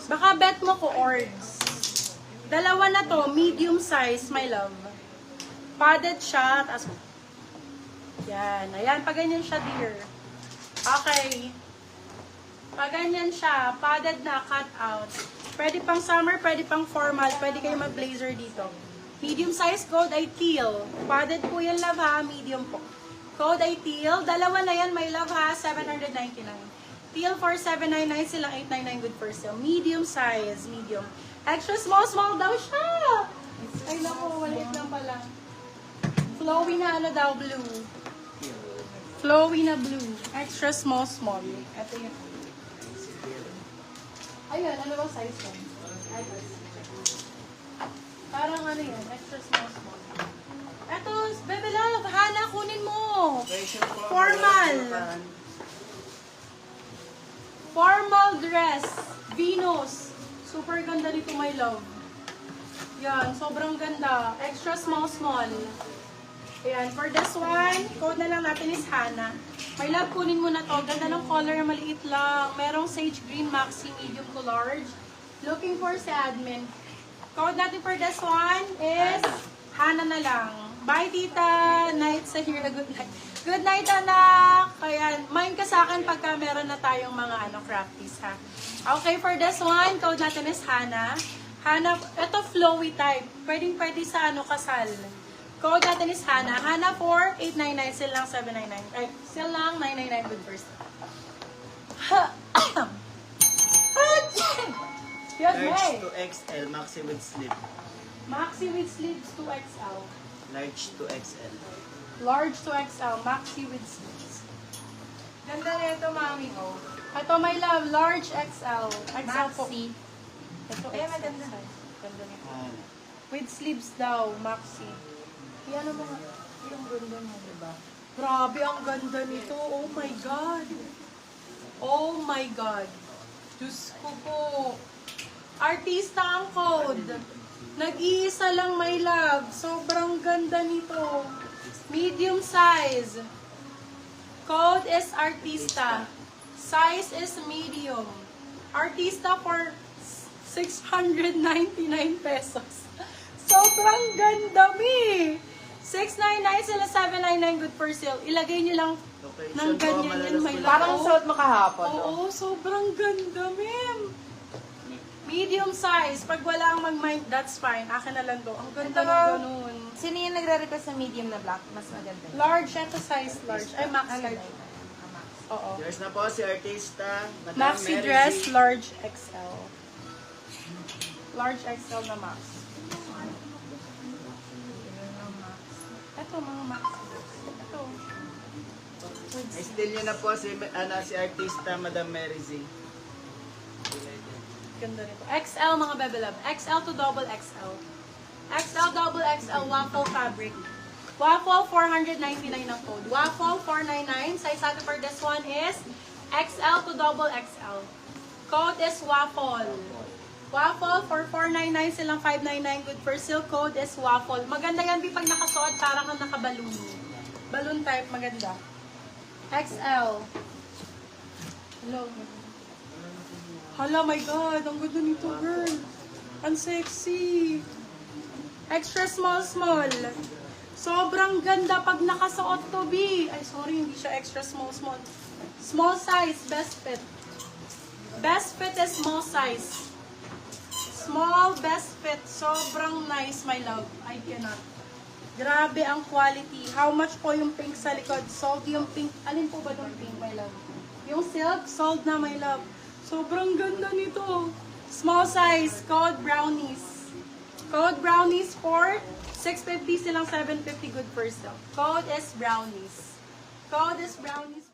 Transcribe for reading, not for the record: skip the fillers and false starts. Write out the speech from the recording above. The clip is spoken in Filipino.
Baka bet mo ko, Ords. Dalawa na to, medium size, my love. Padded siya, tas... Yan, ayan, pag ganyan siya, dear. Okay. Pag ganyan siya, padded na, cut out. Pwede pang summer, pwede pang formal, pwede kayo mag-blazer dito. Medium size, code ay teal. Padded po yan, love ha, medium po. Code ay teal. Dalawa na yan, my love ha, 799. Teal for 799, silang 899 good for sale. Medium size, medium. Extra small daw siya. Ay naku, walit lang pala. Flowy na ano daw, blue. Flowy na blue. Extra small. Ito yun. Ayun, ano bang size yan? Parang ano yan, extra small. Ito, Bebe Love, Hana, kunin mo. Formal. Formal dress. Venus. Super ganda nito, my love. Yan, sobrang ganda. Extra small. Ayan, for this one, code na lang natin is Hana. My love, kunin mo na to. Ganda ng color, maliit lang. Merong sage green, maxi, medium to large. Looking for si admin. Code natin for this one is Hana na lang. Bye, tita. Night sa here. Good night. Good night, anak. Kaya, mind ka sa akin pagka meron na tayong mga crafties, ha. Okay, for this one, code natin is Hana. Hana, ito flowy type. Pwede sa kasal. Code natin is Hana. Hana for 899, still lang 799. Ay, still lang 999 good first. Large to XL, maxi with sleeve. Maxi with sleeves to XL. Large to XL. Large to XL, maxi with sleeves. Ganda na ito, mami. Oh. Ito, my love, large XL. XL po. Maxi. Ito, Kaya XL maganda. size. Ganda nito. Hana. With sleeves daw, maxi. Yan ang mga, yung ganda mo, diba? Grabe, ang ganda nito. Oh my God. Oh my God. Diyos ko po. Artista ang code. Nag-iisa lang, my love. Sobrang ganda nito. Medium size. Code is Artista. Size is medium. Artista for 699 pesos. Sobrang ganda, mi. 699 sila 799 good for sale. Ilagay niyo lang ng ganyan yan, my love. Parang suot mo kahapon. Oo, sobrang ganda, ma'am. Medium size. Pag wala ang mag-mind, that's fine. Akin na lang to. Ang ganda Ito, ng ganun. Sino yung nagre-request ng medium na black? Mas maganda. Large, ito size large. Ay, maxi large. Oo. Yours na po si Artista. Madam Maxi Mary dress, Z. large XL. Large XL na max. Ito, mga maxi. Ito. Ay, still nyo na po si Artista, Madam Mary Z. Ganda nito. XL, mga bebe love. XL to double XL. XL, double XL, waffle fabric. Waffle, 499 ang code. Waffle, 499. Size natin for this one is XL to double XL. Code is waffle. Waffle for 499, silang 599. Good for sale. Code is waffle. Maganda yan, pag nakasuot, parang kang nakaballoon. Balloon type, maganda. XL. Hello. Hala, my God. Ang ganda nito, girl. Ang sexy. Extra small. Sobrang ganda pag nakasuot to, B. Ay, sorry, hindi siya extra small. Small size, best fit. Best fit is small size. Small, best fit. Sobrang nice, my love. I cannot. Grabe ang quality. How much po yung pink sa likod? Sold yung pink. Alin po ba yung pink, my love? Yung silk, sold na, my love. Sobrang ganda nito. Small size, code brownies. Code brownies for 650 silang 750 good for sale. Code is brownies. Code is brownies.